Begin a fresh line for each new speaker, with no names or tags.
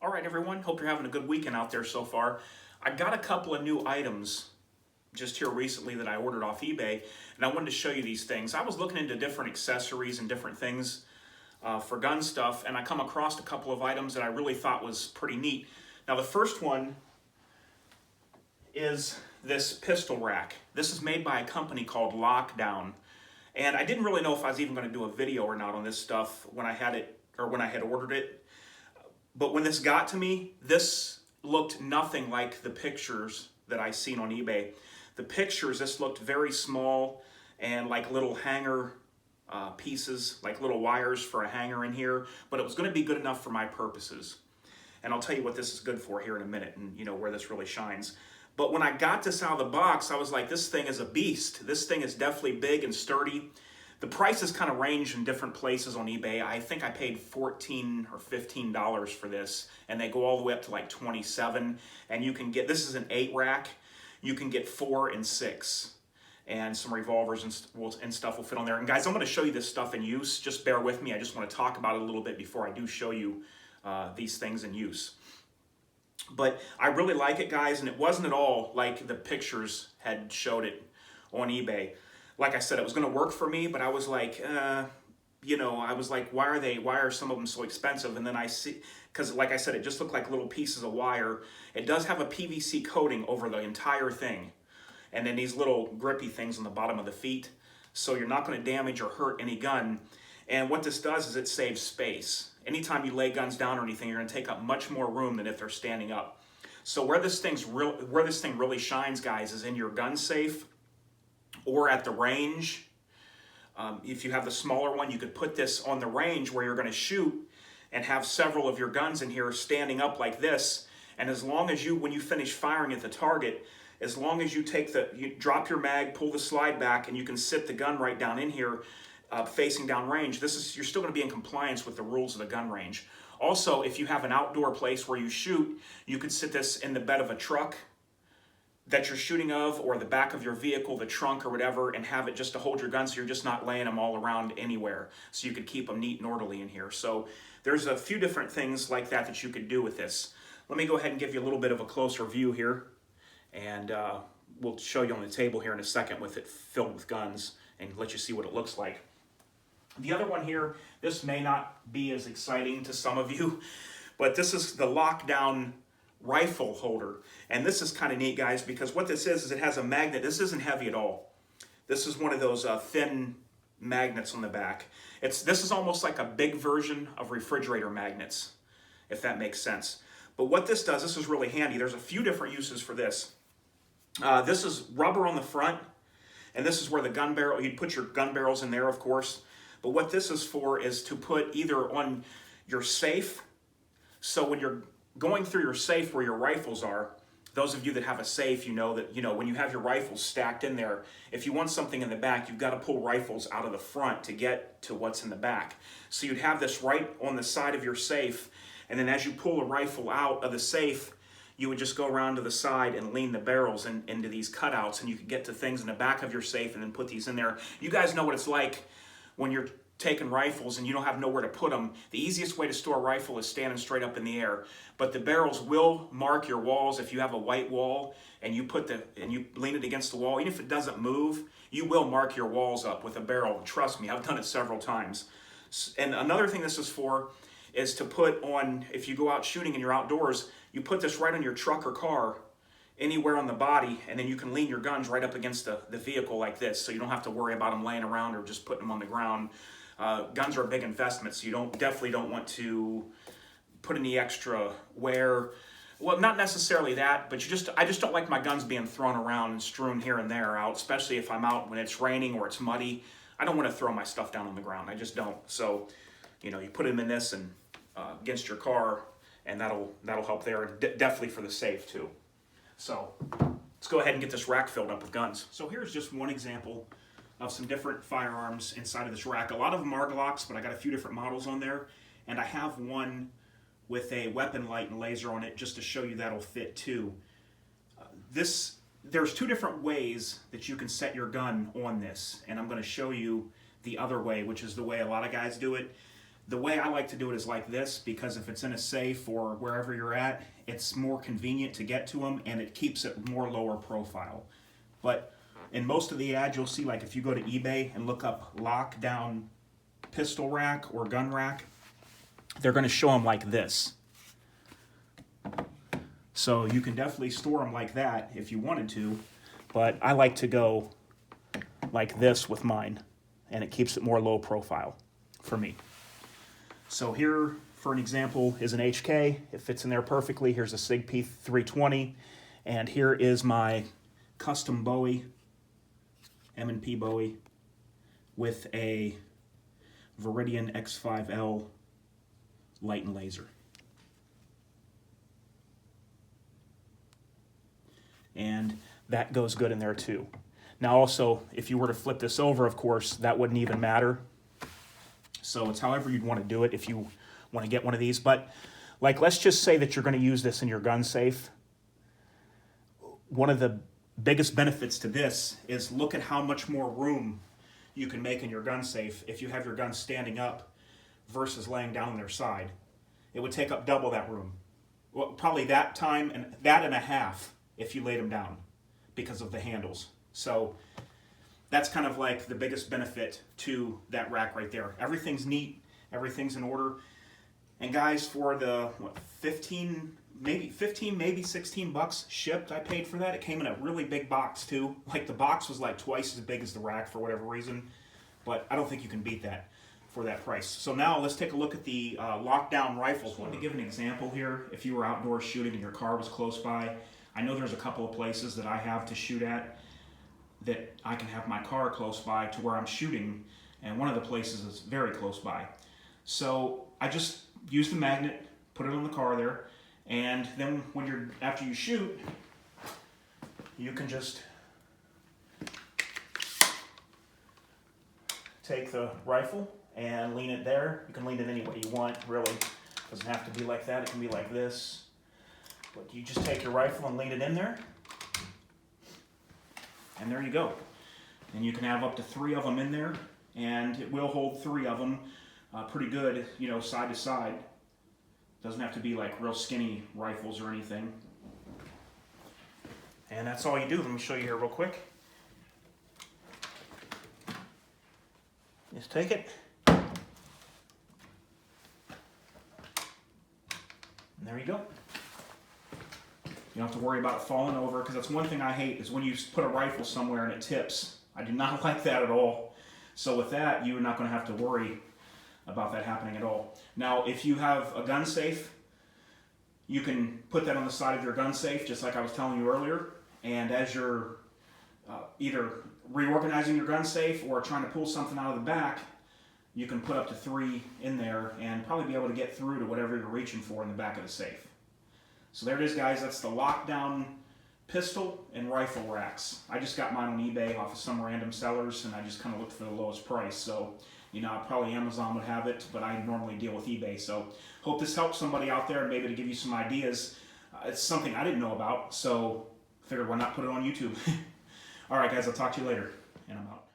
All right, everyone. Hope you're having a good weekend out there so far. I got a couple of new items just here recently that I ordered off eBay, and I wanted to show you these things. I was looking into different accessories and different things for gun stuff, and I come across a couple of items that I really thought was pretty neat. Now, the first one is this pistol rack. This is made by a company called Lockdown, and I didn't really know if I was even going to do a video or not on this stuff when I had it, or when I had ordered it. But when this got to me, this looked nothing like the pictures that I seen on eBay. The pictures, this looked very small and like little hanger pieces, like little wires for a hanger in here, but it was going to be good enough for my purposes. And I'll tell you what this is good for here in a minute, and you know where this really shines. But when I got this out of the box, I was like, this thing is a beast. This thing is definitely big and sturdy. The prices kind of range in different places on eBay. I think I paid $14 or $15 for this, and they go all the way up to like $27. And you can get, this is an 8 rack. You can get 4 and 6, and some revolvers and stuff will fit on there. And guys, I'm going to show you this stuff in use. Just bear with me. I just want to talk about it a little bit before I do show you these things in use. But I really like it, guys, and it wasn't at all like the pictures had showed it on eBay. Like I said, it was going to work for me, but I was like, you know, I was like, why are some of them so expensive? And then I see, because like I said, it just looked like little pieces of wire. It does have a PVC coating over the entire thing, and then these little grippy things on the bottom of the feet, so you're not going to damage or hurt any gun. And what this does is it saves space. Anytime you lay guns down or anything, you're going to take up much more room than if they're standing up. So where this thing really shines, guys, is in your gun safe or at the range. If you have the smaller one, you could put this on the range where you're going to shoot and have several of your guns in here standing up like this. And as long as you, when you finish firing at the target, as long as you you drop your mag, pull the slide back, and you can sit the gun right down in here, facing down range, you're still going to be in compliance with the rules of the gun range. Also, if you have an outdoor place where you shoot, you could sit this in the bed of a truck that you're shooting of, or the back of your vehicle, the trunk or whatever, and have it just to hold your gun so you're just not laying them all around anywhere. So you could keep them neat and orderly in here. So there's a few different things like that that you could do with this. Let me go ahead and give you a little bit of a closer view here, and we'll show you on the table here in a second with it filled with guns and let you see what it looks like. The other one here, this may not be as exciting to some of you, but this is the Lockdown rifle holder. And this is kind of neat, guys, because what this is it has a magnet. This isn't heavy at all. This is one of those thin magnets on the back. This is almost like a big version of refrigerator magnets, if that makes sense. But what this does, this is really handy. There's a few different uses for this. This is rubber on the front, and this is where the gun barrel, you'd put your gun barrels in there, of course. But what this is for is to put either on your safe, so when you're going through your safe where your rifles are, those of you that have a safe, you know that, when you have your rifles stacked in there, if you want something in the back, you've got to pull rifles out of the front to get to what's in the back. So you'd have this right on the side of your safe, and then as you pull a rifle out of the safe, you would just go around to the side and lean the barrels into these cutouts, and you could get to things in the back of your safe and then put these in there. You guys know what it's like when you're taking rifles and you don't have nowhere to put them. The easiest way to store a rifle is standing straight up in the air. But the barrels will mark your walls. If you have a white wall and you lean it against the wall, even if it doesn't move, you will mark your walls up with a barrel. Trust me, I've done it several times. And another thing this is for is to put on, if you go out shooting and you're outdoors, you put this right on your truck or car, anywhere on the body, and then you can lean your guns right up against the vehicle like this, so you don't have to worry about them laying around or just putting them on the ground. Guns are a big investment, so you definitely don't want to put any extra wear. Well, not necessarily that, but I just don't like my guns being thrown around and strewn here and there out, especially if I'm out when it's raining or it's muddy. I don't want to throw my stuff down on the ground. I just don't. So, you put them in this and against your car, and that'll help there. Definitely for the safe too. So let's go ahead and get this rack filled up with guns. So here's just one example of some different firearms inside of this rack. A lot of them are Glocks, but I got a few different models on there, and I have one with a weapon light and laser on it just to show you that'll fit too. There's two different ways that you can set your gun on this, and I'm going to show you the other way, which is the way a lot of guys do it. The way I like to do it is like this, because if it's in a safe or wherever you're at, it's more convenient to get to them, and it keeps it more lower profile. But in most of the ads, you'll see, like if you go to eBay and look up lockdown pistol rack or gun rack, they're going to show them like this. So you can definitely store them like that if you wanted to, but I like to go like this with mine, and it keeps it more low profile for me. So here, for an example, is an HK. It fits in there perfectly. Here's a SIG P320, and here is my custom Bowie, M&P Bowie, with a Viridian X5L light and laser. And that goes good in there too. Now also, if you were to flip this over, of course, that wouldn't even matter. So it's however you'd want to do it if you want to get one of these. But like, let's just say that you're going to use this in your gun safe. One of the biggest benefits to this is look at how much more room you can make in your gun safe if you have your guns standing up versus laying down on their side. It would take up double that room. Well, probably that time and that and a half if you laid them down because of the handles. So that's kind of like the biggest benefit to that rack right there. Everything's neat, everything's in order. And guys, for the what, 15, maybe 16 bucks shipped, I paid for that. It came in a really big box too. Like the box was like twice as big as the rack for whatever reason, but I don't think you can beat that for that price. So now let's take a look at the lockdown rifles. I want to give an example here. If you were outdoors shooting and your car was close by, I know there's a couple of places that I have to shoot at that I can have my car close by to where I'm shooting, and one of the places is very close by. So I just use the magnet, put it on the car there, and then when after you shoot, you can just take the rifle and lean it there. You can lean it any way you want, really. It doesn't have to be like that, it can be like this. But you just take your rifle and lean it in there, and there you go. And you can have up to 3 of them in there, and it will hold 3 of them pretty good, you know, side to side. Doesn't have to be like real skinny rifles or anything. And that's all you do. Let me show you here real quick. Just take it. And there you go. You don't have to worry about it falling over, because that's one thing I hate is when you put a rifle somewhere and it tips. I do not like that at all. So with that, you're not going to have to worry about that happening at all. Now, if you have a gun safe, you can put that on the side of your gun safe, just like I was telling you earlier. And as you're either reorganizing your gun safe or trying to pull something out of the back, you can put up to 3 in there and probably be able to get through to whatever you're reaching for in the back of the safe. So there it is, guys. That's the lockdown pistol and rifle racks. I just got mine on eBay off of some random sellers, and I just kind of looked for the lowest price. So, you know, probably Amazon would have it, but I normally deal with eBay. So hope this helps somebody out there, maybe to give you some ideas. It's something I didn't know about, so figured why not put it on YouTube. All right, guys, I'll talk to you later, and I'm out.